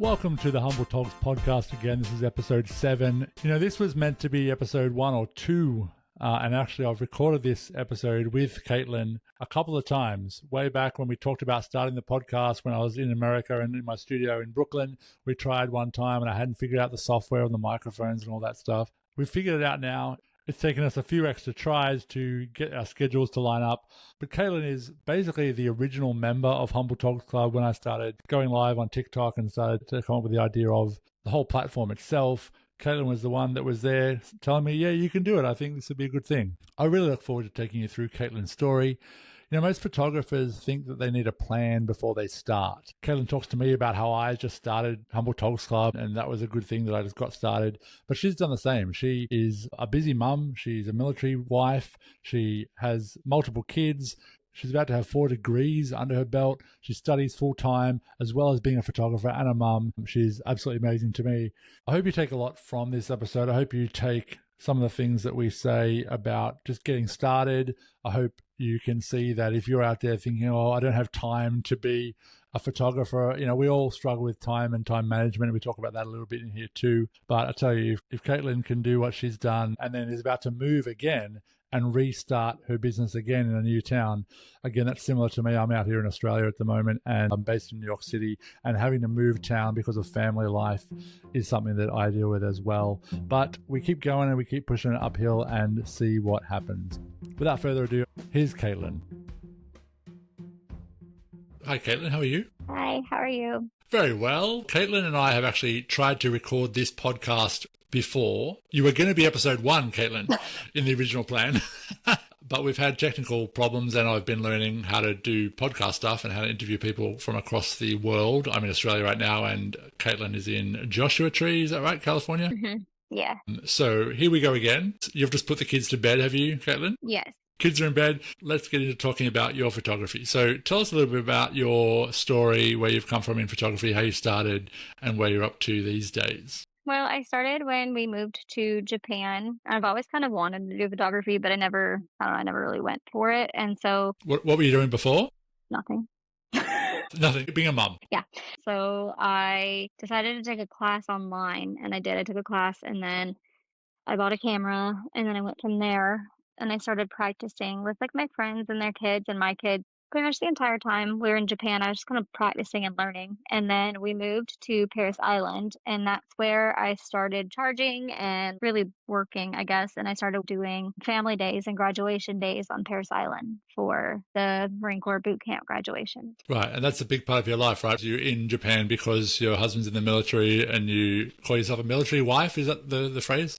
Welcome to the Humble Togs podcast again. This is episode 7. This was meant to be episode 1 or 2. And actually, I've recorded this episode with Katelynn a couple of times. Way back when we talked about starting the podcast when I was in America and in my studio in Brooklyn. We tried one time and I hadn't figured out the software and the microphones and all that stuff. We've figured it out now. It's taken us a few extra tries to get our schedules to line up. But Katelynn is basically the original member of Humble Togs Club when I started going live on TikTok and started to come up with the idea of the whole platform itself. Katelynn was the one that was there telling me, yeah, you can do it. I think this would be a good thing. I really look forward to taking you through Katelynn's story. Most photographers think that they need a plan before they start. Katelynn talks to me about how I just started Humble Togs Club, and that was a good thing that I just got started. But she's done the same. She is a busy mum. She's a military wife. She has multiple kids. She's about to have 4 degrees under her belt. She studies full-time, as well as being a photographer and a mum. She's absolutely amazing to me. I hope you take a lot from this episode. I hope you take some of the things that we say about just getting started. I hope you can see that if you're out there thinking, I don't have time to be a photographer, we all struggle with time and time management. We talk about that a little bit in here too. But I tell you, if Katelynn can do what she's done and then is about to move again and restart her business again in a new town. Again, that's similar to me. I'm out here in Australia at the moment and I'm based in New York City, and having to move town because of family life is something that I deal with as well. But we keep going and we keep pushing it uphill and see what happens. Without further ado, here's Katelynn. Hi, Katelynn. How are you? Hi, how are you? Very well. Katelynn and I have actually tried to record this podcast before. You were going to be episode 1, Katelynn, in the original plan. But we've had technical problems and I've been learning how to do podcast stuff and how to interview people from across the world. I'm in Australia right now and Katelynn is in Joshua Tree. Is that right? California? Mm-hmm. Yeah. So here we go again. You've just put the kids to bed, have you, Katelynn? Yes. Kids are in bed. Let's get into talking about your photography. So tell us a little bit about your story, where you've come from in photography, how you started, and where you're up to these days. Well, I started when we moved to Japan. I've always kind of wanted to do photography, but I never really went for it. And so... What were you doing before? Nothing. Nothing. Being a mum. Yeah. So I decided to take a class online, and I did. I took a class, and then I bought a camera, and then I went from there. And I started practicing with my friends and their kids and my kids. Pretty much the entire time we were in Japan, I was just kind of practicing and learning. And then we moved to Paris Island, and that's where I started charging and really working, I guess. And I started doing family days and graduation days on Paris Island for the Marine Corps boot camp graduation. Right, and that's a big part of your life, right? You're in Japan because your husband's in the military and you call yourself a military wife, is that the phrase?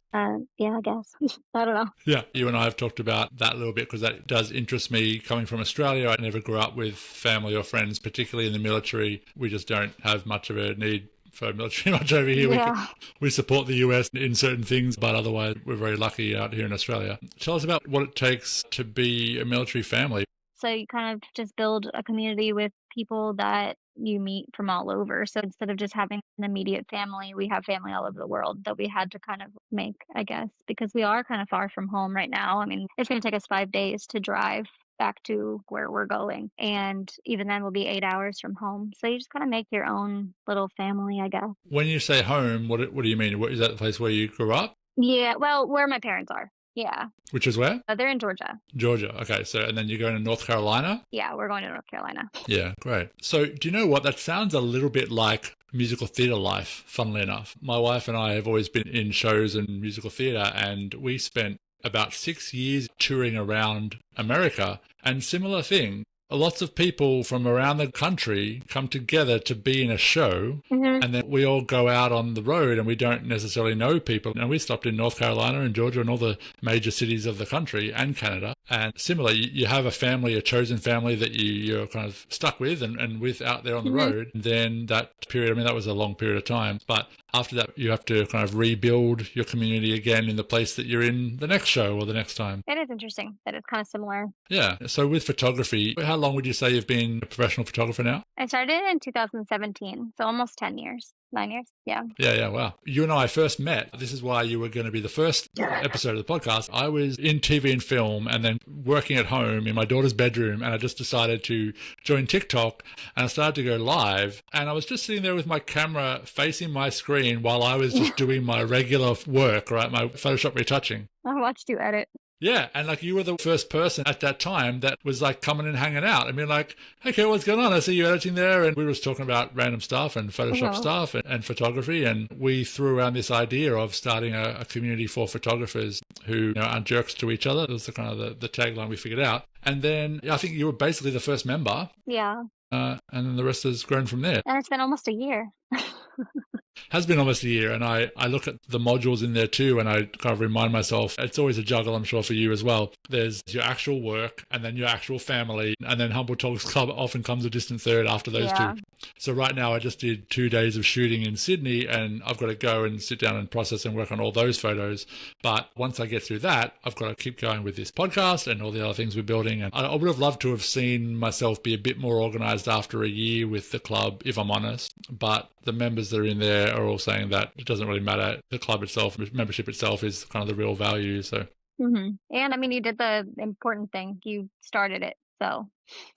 Yeah, I guess. I don't know. Yeah, you and I have talked about that a little bit because that does interest me. Coming from Australia, I never grew up with family or friends, particularly in the military. We just don't have much of a need for military much over here. Yeah. We support the US in certain things, but otherwise we're very lucky out here in Australia. Tell us about what it takes to be a military family. So you kind of just build a community with people that you meet from all over. So instead of just having an immediate family, we have family all over the world that we had to kind of make, I guess, because we are kind of far from home right now. I mean, it's going to take us 5 days to drive back to where we're going. And even then we'll be 8 hours from home. So you just kind of make your own little family, I guess. When you say home, what do you mean? Is that the place where you grew up? Yeah, well, where my parents are. Yeah. Which is where? They're in Georgia. Georgia. Okay. So, and then you're going to North Carolina? Yeah, we're going to North Carolina. Yeah, great. So do you know what? That sounds a little bit like musical theatre life, funnily enough. My wife and I have always been in shows and musical theatre, and we spent about 6 years touring around America, and similar thing. Lots of people from around the country come together to be in a show, and then we all go out on the road and we don't necessarily know people. And we stopped in North Carolina and Georgia and all the major cities of the country and Canada. And similar, you have a family, a chosen family that you're kind of stuck with and with out there on the road. And then that period, I mean, that was a long period of time. But after that, you have to kind of rebuild your community again in the place that you're in the next show or the next time. It is interesting that it's kind of similar. Yeah. So with photography, how long would you say you've been a professional photographer now? I started in 2017, so almost 10 years. 9 years. Yeah. Yeah, wow. You and I first met. This is why you were going to be the first episode of the podcast. I was in TV and film and then working at home in my daughter's bedroom, and I just decided to join TikTok, and I started to go live, and I was just sitting there with my camera facing my screen while I was just doing my regular work, right? My Photoshop retouching. I watched you edit. Yeah, and like you were the first person at that time that was like coming and hanging out. I mean, like, hey, Kate, what's going on? I see you editing there. And we were just talking about random stuff and Photoshop stuff and photography. And we threw around this idea of starting a community for photographers who aren't jerks to each other. That was the kind of the tagline we figured out. And then I think you were basically the first member. Yeah. And then the rest has grown from there. And it's been almost a year. Has been almost a year, and I look at the modules in there too, and I kind of remind myself, it's always a juggle, I'm sure, for you as well. There's your actual work, and then your actual family, and then Humble Togs Club often comes a distant third after those two. So right now I just did 2 days of shooting in Sydney, and I've got to go and sit down and process and work on all those photos. But once I get through that, I've got to keep going with this podcast and all the other things we're building. And I would have loved to have seen myself be a bit more organized after a year with the club, if I'm honest. But the members that are in there are all saying that it doesn't really matter. The club itself, membership itself is kind of the real value. So, And I mean, you did the important thing. You started it. So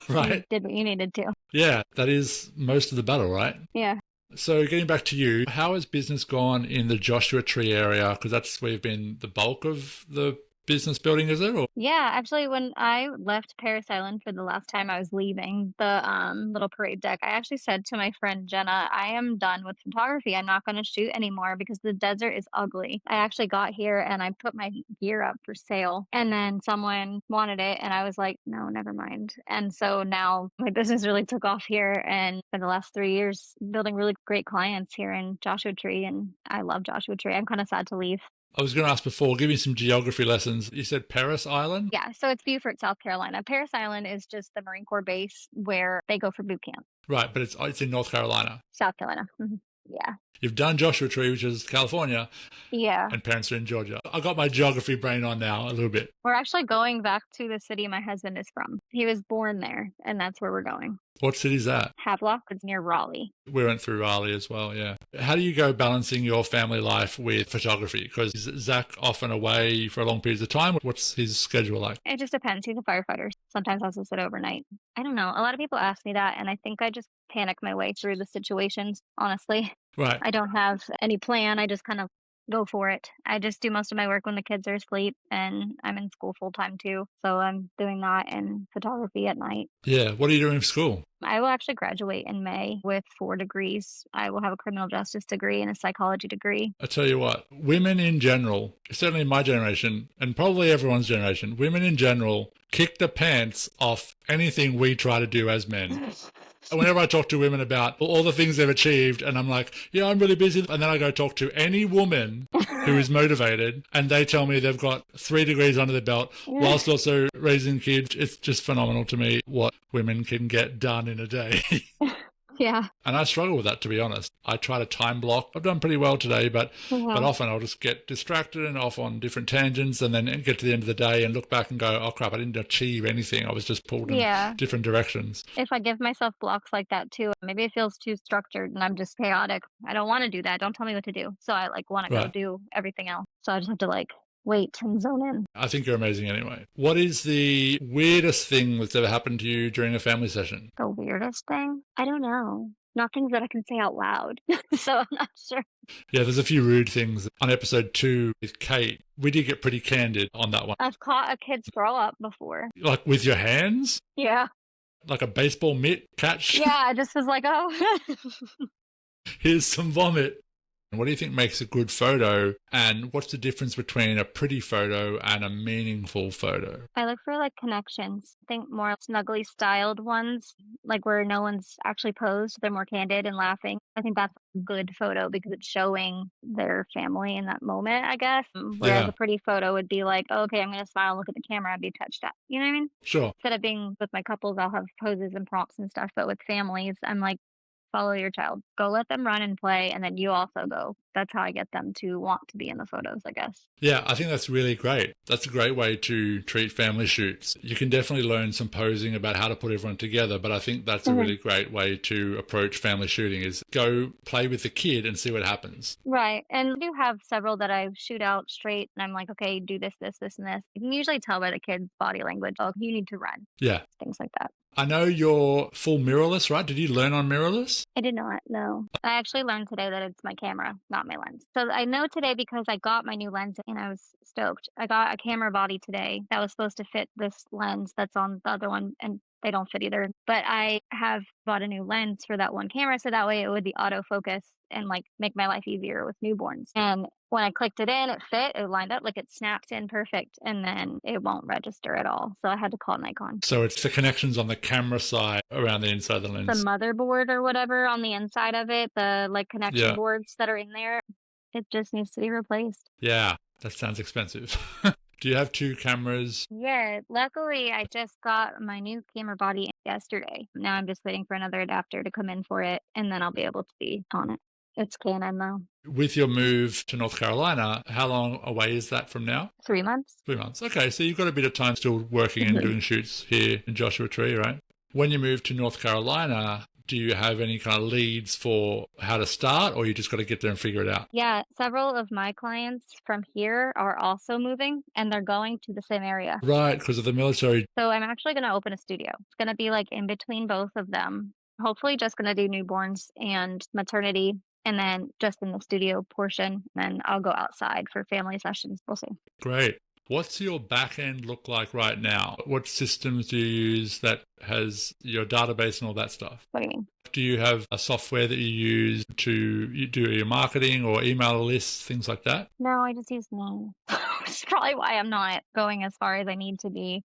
right. You did what you needed to. Yeah, that is most of the battle, right? Yeah. So getting back to you, how has business gone in the Joshua Tree area? Because that's where you've been the bulk of the business building, is it? Or? Yeah, actually, when I left Paris Island for the last time I was leaving the little parade deck, I actually said to my friend Jenna, I am done with photography. I'm not going to shoot anymore because the desert is ugly. I actually got here and I put my gear up for sale, and then someone wanted it, and I was like, no, never mind. And so now my business really took off here, and for the last 3 years, building really great clients here in Joshua Tree, and I love Joshua Tree. I'm kind of sad to leave. I was going to ask before, give me some geography lessons. You said Paris Island? Yeah, so it's Beaufort, South Carolina. Paris Island is just the Marine Corps base where they go for boot camp. Right, but it's in North Carolina. South Carolina. Yeah. You've done Joshua Tree, which is California. Yeah. And parents are in Georgia. I got my geography brain on now a little bit. We're actually going back to the city my husband is from. He was born there, and that's where we're going. What city's that? Havelock. It's near Raleigh. We went through Raleigh as well, yeah. How do you go balancing your family life with photography? Because is Zach often away for long periods of time? What's his schedule like? It just depends. He's a firefighter. Sometimes has to sit overnight. I don't know. A lot of people ask me that, and I think I just panic my way through the situations, honestly. Right. I don't have any plan. I just kind of go for it. I just do most of my work when the kids are asleep, and I'm in school full time too. So I'm doing that and photography at night. Yeah. What are you doing for school? I will actually graduate in May with 4 degrees. I will have a criminal justice degree and a psychology degree. I tell you what, women in general, certainly in my generation, and probably everyone's generation, women in general kick the pants off anything we try to do as men. Whenever I talk to women about all the things they've achieved, and I'm like, yeah, I'm really busy. And then I go talk to any woman who is motivated, and they tell me they've got 3 degrees under their belt whilst also raising kids. It's just phenomenal to me what women can get done in a day. Yeah. And I struggle with that, to be honest. I try to time block. I've done pretty well today, but often I'll just get distracted and off on different tangents, and then get to the end of the day and look back and go, oh crap, I didn't achieve anything. I was just pulled in different directions. If I give myself blocks like that too, maybe it feels too structured and I'm just chaotic. I don't want to do that. Don't tell me what to do. So I want to go do everything else. So I just have to wait and zone in. I think you're amazing anyway. What is the weirdest thing that's ever happened to you during a family session? The weirdest thing? I don't know. Not things that I can say out loud. So I'm not sure. Yeah, there's a few rude things. On episode 2 with Kate, we did get pretty candid on that one. I've caught a kid throw up before. Like with your hands? Yeah. Like a baseball mitt catch? Yeah, I just was like, oh. Here's some vomit. What do you think makes a good photo, and what's the difference between a pretty photo and a meaningful photo? I look for connections. I think more snuggly styled ones, where no one's actually posed. They're more candid and laughing. I think that's a good photo because it's showing their family in that moment, I guess. Whereas a pretty photo would be like, oh, okay, I'm going to smile and look at the camera and be touched up. You know what I mean? Sure. Instead of being with my couples, I'll have poses and prompts and stuff. But with families, I'm like, follow your child. Go let them run and play, and then you also go. That's how I get them to want to be in the photos, I guess. Yeah, I think that's really great. That's a great way to treat family shoots. You can definitely learn some posing about how to put everyone together, but I think that's a really great way to approach family shooting is go play with the kid and see what happens. Right. And I do have several that I shoot out straight, and I'm like, okay, do this, this, this, and this. You can usually tell by the kid's body language, oh, you need to run. Yeah. Things like that. I know you're full mirrorless, right? Did you learn on mirrorless? I did not, no. I actually learned today that it's my camera, not my lens. So I know today because I got my new lens and I was stoked. I got a camera body today that was supposed to fit this lens that's on the other one, and they don't fit either. But I have bought a new lens for that one camera so that way it would be autofocus and like make my life easier with newborns. And when I clicked it in, it fit, it lined up, like it snapped in perfect, and then it won't register at all. So I had to call Nikon. So it's the connections on the camera side around the inside of the lens. The motherboard or whatever on the inside of it, the like connection boards that are in there, it just needs to be replaced. Yeah, that sounds expensive. Do you have two cameras? Yeah, luckily I just got my new camera body yesterday. Now I'm just waiting for another adapter to come in for it, and then I'll be able to be on it. It's Canon though. With your move to North Carolina, how long away is that from now? 3 months. 3 months. Okay, so you've got a bit of time still working and doing shoots here in Joshua Tree, right? When you move to North Carolina, do you have any kind of leads for how to start, or you just got to get there and figure it out? Yeah, several of my clients from here are also moving, and they're going to the same area. Right, because of the military. So I'm actually going to open a studio. It's going to be like in between both of them. Hopefully just going to do newborns and maternity, and then just in the studio portion. And I'll go outside for family sessions. We'll see. Great. What's your back end look like right now? What systems do you use that has your database and all that stuff? What do you mean? Do you have a software that you use to do your marketing or email lists, things like that? No, I just use Name. It's probably why I'm not going as far as I need to be.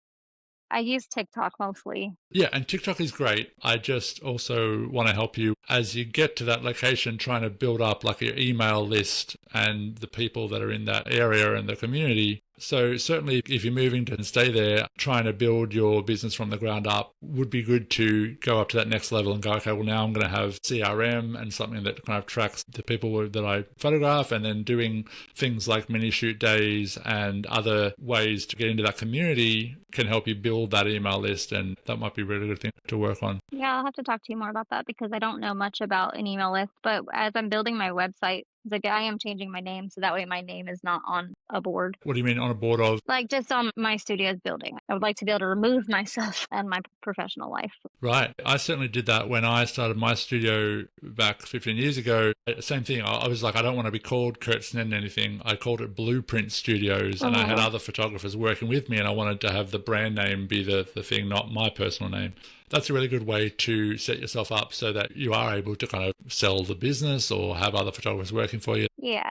I use TikTok mostly. Yeah, and TikTok is great. I just also want to help you as you get to that location, trying to build up like your email list and the people that are in that area and the community. So certainly if you're moving to stay there, trying to build your business from the ground up would be good to go up to that next level and go, okay, well, now I'm going to have CRM and something that kind of tracks the people that I photograph, and then doing things like mini shoot days and other ways to get into that community can help you build that email list. And that might be a really good thing to work on. Yeah, I'll have to talk to you more about that because I don't know much about an email list. But as I'm building my website, like I am changing my name so that way my name is not on a board. What do you mean on a board of? Like just on my studio's building. I would like to be able to remove myself and my professional life. Right. I certainly did that when I started my studio back 15 years ago. Same thing. I was like, I don't want to be called Kurt Snen anything. I called it Blueprint Studios, and I had other photographers working with me, and I wanted to have the brand name be the thing, not my personal name. That's a really good way to set yourself up so that you are able to kind of sell the business or have other photographers working for you. Yeah.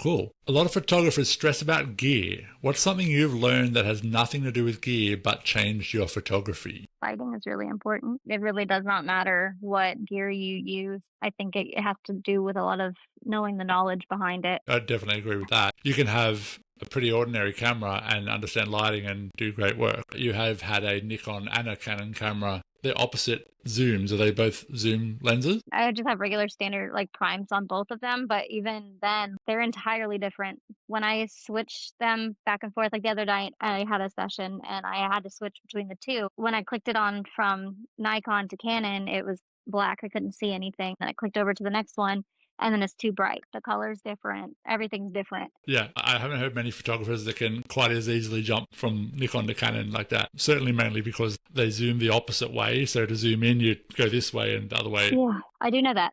Cool. A lot of photographers stress about gear. What's something you've learned that has nothing to do with gear but changed your photography? Lighting is really important. It really does not matter what gear you use. I think it has to do with a lot of knowing the knowledge behind it. I definitely agree with that. You can have a pretty ordinary camera and understand lighting and do great work. You have had a Nikon and a Canon camera. They're opposite zooms. Are they both zoom lenses? I just have regular standard like primes on both of them, but even then they're entirely different. When I switched them back and forth, like the other night I had a session and I had to switch between the two. When I clicked it on from Nikon to Canon, it was black. I couldn't see anything. Then I clicked over to the next one, and then it's too bright. The color's different. Everything's different. Yeah, I haven't heard many photographers that can quite as easily jump from Nikon to Canon like that. Certainly mainly because they zoom the opposite way. So to zoom in, you go this way and the other way. Yeah, I do know that.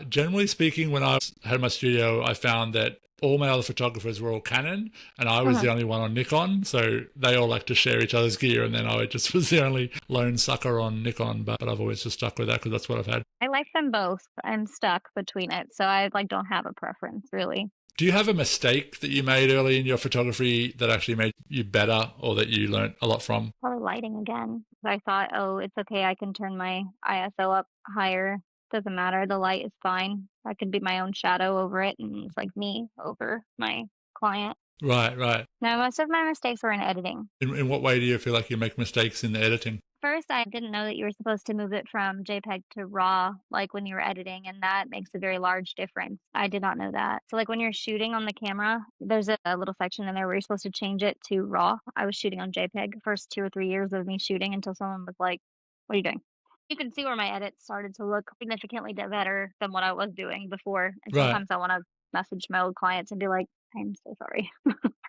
Generally speaking, when I had my studio, I found that all my other photographers were all Canon and I was the only one on Nikon. So they all like to share each other's gear, and then I just was the only lone sucker on Nikon, but I've always just stuck with that because that's what I've had. I like them both. I'm stuck between it. So I like don't have a preference really. Do you have a mistake that you made early in your photography that actually made you better or that you learned a lot from? Probably lighting again. I thought, oh, it's okay. I can turn my ISO up higher. Doesn't matter. The light is fine. I could be my own shadow over it, and it's like me over my client. Right, right. Now, most of my mistakes were in editing. In what way do you feel like you make mistakes in the editing? First, I didn't know that you were supposed to move it from JPEG to RAW, like, when you were editing, and that makes a very large difference. I did not know that. So, like, when you're shooting on the camera, there's a little section in there where you're supposed to change it to RAW. I was shooting on JPEG the first 2 or 3 years of me shooting until someone was like, "What are you doing?" You can see where my edits started to look significantly better than what I was doing before, and Right. sometimes I wanna message my old clients and be like, "I'm so sorry."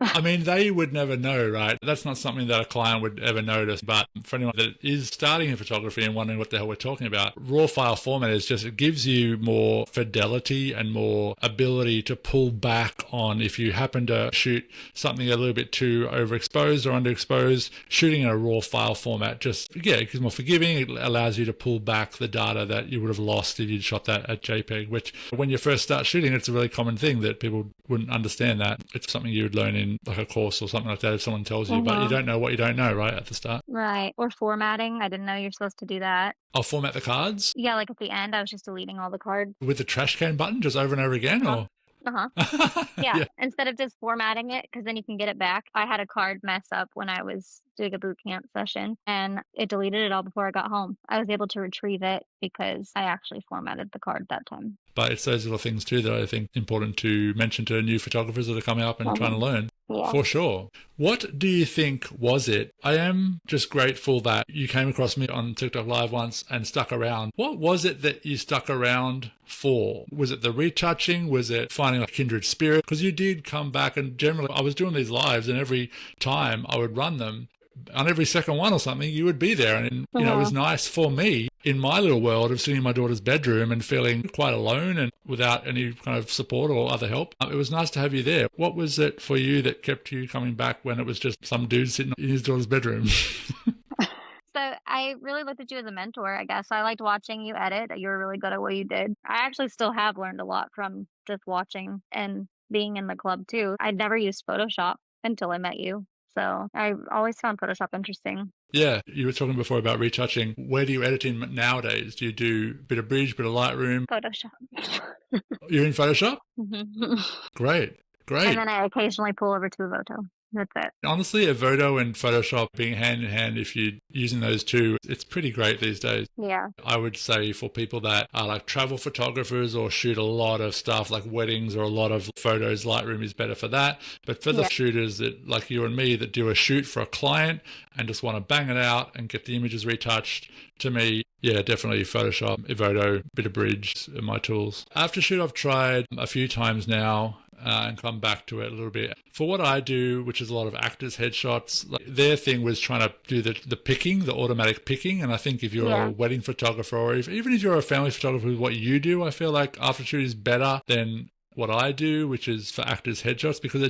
I mean, they would never know, right? That's not something that a client would ever notice. But for anyone that is starting in photography and wondering what the hell we're talking about, raw file format is just, it gives you more fidelity and more ability to pull back on if you happen to shoot something a little bit too overexposed or underexposed. Shooting in a raw file format just, yeah, it's more forgiving. It allows you to pull back the data that you would have lost if you'd shot that at JPEG, which when you first start shooting, it's a really common thing that people wouldn't understand that. It's something you would learn in like a course or something like that if someone tells you, but you don't know what you don't know, right, at the start. Right, or formatting, I didn't know you're supposed to do that. I'll format the cards Yeah, like, at the end, I was just deleting all the cards. with the trash can button just over and over again, Uh-huh, or? uh-huh. Yeah, instead of just formatting it, because then you can get it back. I had a card mess up when I was doing a boot camp session, and it deleted it all before I got home. I was able to retrieve it because I actually formatted the card that time. But it's those little things too that I think important to mention to new photographers that are coming up and trying to learn. Yeah. For sure. What do you think was it? I am just grateful that you came across me on TikTok Live once and stuck around. What was it that you stuck around for? Was it the retouching? Was it finding a kindred spirit? Because you did come back, and generally I was doing these lives, and every time I would run them, on every second one or something, you would be there. And, you know, it was nice for me in my little world of sitting in my daughter's bedroom and feeling quite alone and without any kind of support or other help. It was nice to have you there. What was it for you that kept you coming back when it was just some dude sitting in his daughter's bedroom? So I really looked at you as a mentor, I guess. I liked watching you edit. You were really good at what you did. I actually still have learned a lot from just watching and being in the club too. I'd never used Photoshop until I met you. So I always found Photoshop interesting. Yeah, you were talking before about retouching. Where do you edit in nowadays? Do you do a bit of Bridge, bit of Lightroom? Photoshop. You're in Photoshop? Mhm. Great, great. And then I occasionally pull over to a Voto. That's it. Honestly, a Voto and Photoshop being hand in hand, if you're using those two, it's pretty great these days. Yeah. I would say for people that are like travel photographers or shoot a lot of stuff like weddings or a lot of photos, Lightroom is better for that. But for the shooters that, like you and me, that do a shoot for a client and just want to bang it out and get the images retouched, to me, yeah, definitely Photoshop, Evoto, bit of Bridge are my tools. After shoot, I've tried a few times now. And come back to it a little bit. For what I do, which is a lot of actors' headshots, like their thing was trying to do the picking, the automatic picking. And I think if you're a wedding photographer or even if you're a family photographer with what you do, I feel like after shoot is better than what I do, which is for actors' headshots, because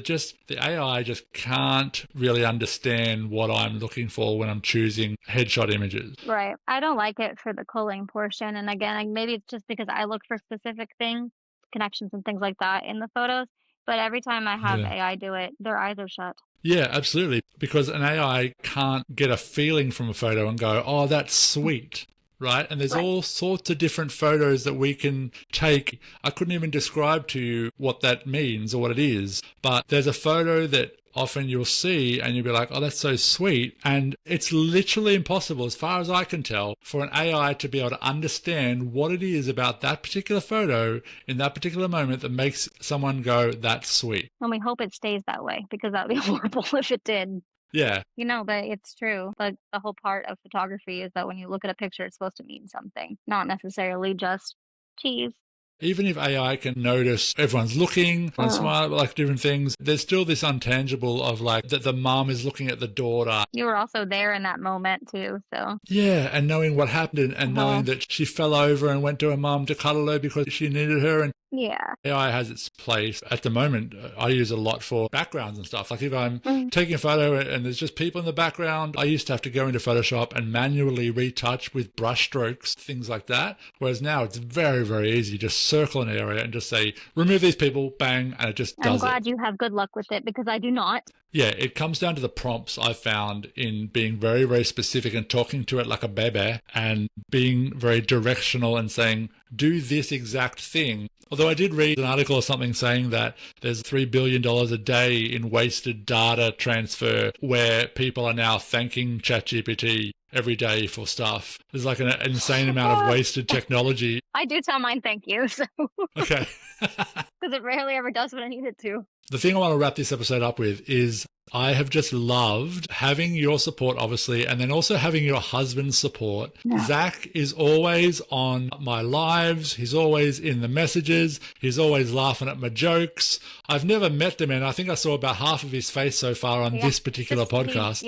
the AI just can't really understand what I'm looking for when I'm choosing headshot images. Right. I don't like it for the culling portion. And again, maybe it's just because I look for specific things, connections and things like that in the photos. But every time I have AI do it, their eyes are shut. Yeah, absolutely. Because an AI can't get a feeling from a photo and go, oh, that's sweet, right? And there's all sorts of different photos that we can take. I couldn't even describe to you what that means or what it is, but there's a photo that often you'll see and you'll be like, oh, that's so sweet. And it's literally impossible, as far as I can tell, for an AI to be able to understand what it is about that particular photo in that particular moment that makes someone go, that's sweet. And we hope it stays that way, because that would be horrible if it did. Yeah. You know, but it's true. Like, the whole part of photography is that when you look at a picture, it's supposed to mean something, not necessarily just cheese. Even if AI can notice everyone's looking and smile, like different things, there's still this untangible of like that the mom is looking at the daughter. You were also there in that moment too, so. Yeah, and knowing what happened and knowing that she fell over and went to her mom to cuddle her because she needed her. And yeah, AI has its place. At the moment, I use it a lot for backgrounds and stuff. Like if I'm taking a photo and there's just people in the background, I used to have to go into Photoshop and manually retouch with brush strokes, things like that. Whereas now it's very, very easy. Just circle an area and just say, remove these people, bang, and it just does it. I'm glad you have good luck with it, because I do not. Yeah, it comes down to the prompts I've found in being very, very specific and talking to it like a baby and being very directional and saying, do this exact thing. Although I did read an article or something saying that there's $3 billion a day in wasted data transfer where people are now thanking ChatGPT every day for stuff. There's like an insane amount of wasted technology. I do tell mine thank you, so Okay. because it rarely ever does what I need it to. The thing I want to wrap this episode up with is I have just loved having your support, obviously, and then also having your husband's support. Yeah. Zach is always on my lives. He's always in the messages. He's always laughing at my jokes. I've never met the man. I think I saw about half of his face so far on this particular podcast.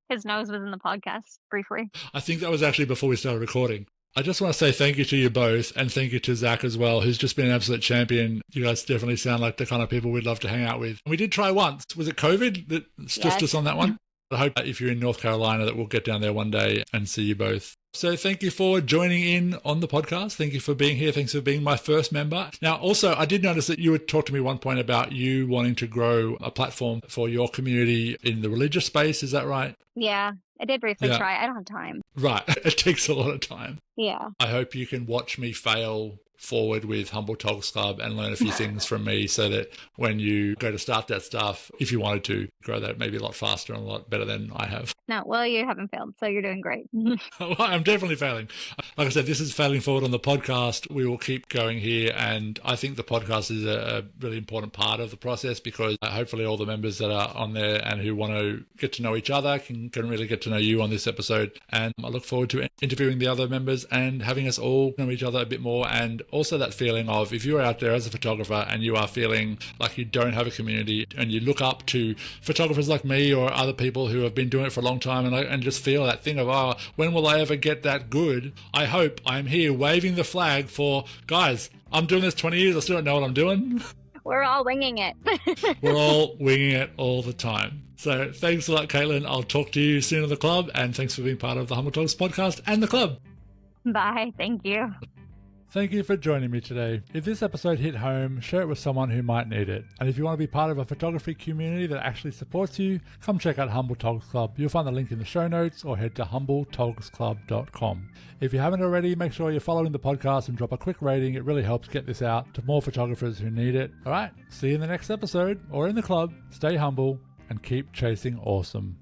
His nose was in the podcast briefly. I think that was actually before we started recording. I just want to say thank you to you both, and thank you to Zach as well, who's just been an absolute champion. You guys definitely sound like the kind of people we'd love to hang out with. We did try once. Was it COVID that stressed us on that one? I hope that if you're in North Carolina that we'll get down there one day and see you both. So thank you for joining in on the podcast. Thank you for being here. Thanks for being my first member. Now, also, I did notice that you had talked to me one point about you wanting to grow a platform for your community in the religious space. Is that right? Yeah, I did briefly try. I don't have time. Right. It takes a lot of time. Yeah. I hope you can watch me fail forward with Humble Togs Club and learn a few things from me so that when you go to start that stuff, if you wanted to grow that maybe a lot faster and a lot better than I have. No, well, you haven't failed, so you're doing great. Well, I'm definitely failing. Like I said, this is Failing Forward on the podcast. We will keep going here, and I think the podcast is a really important part of the process because hopefully all the members that are on there and who want to get to know each other can really get to know you on this episode. And I look forward to interviewing the other members and having us all know each other a bit more. And also that feeling of if you're out there as a photographer and you are feeling like you don't have a community and you look up to photographers like me or other people who have been doing it for a long time and just feel that thing of, oh, when will I ever get that good? I hope I'm here waving the flag for, guys, I'm doing this 20 years. I still don't know what I'm doing. We're all winging it. We're all winging it all the time. So thanks a lot, Katelynn. I'll talk to you soon at the club. And thanks for being part of the Humble Togs podcast and the club. Bye. Thank you. Thank you for joining me today. If this episode hit home, share it with someone who might need it. And if you want to be part of a photography community that actually supports you, come check out Humble Togs Club. You'll find the link in the show notes or head to humbletogsclub.com. If you haven't already, make sure you're following the podcast and drop a quick rating. It really helps get this out to more photographers who need it. All right, see you in the next episode or in the club. Stay humble and keep chasing awesome.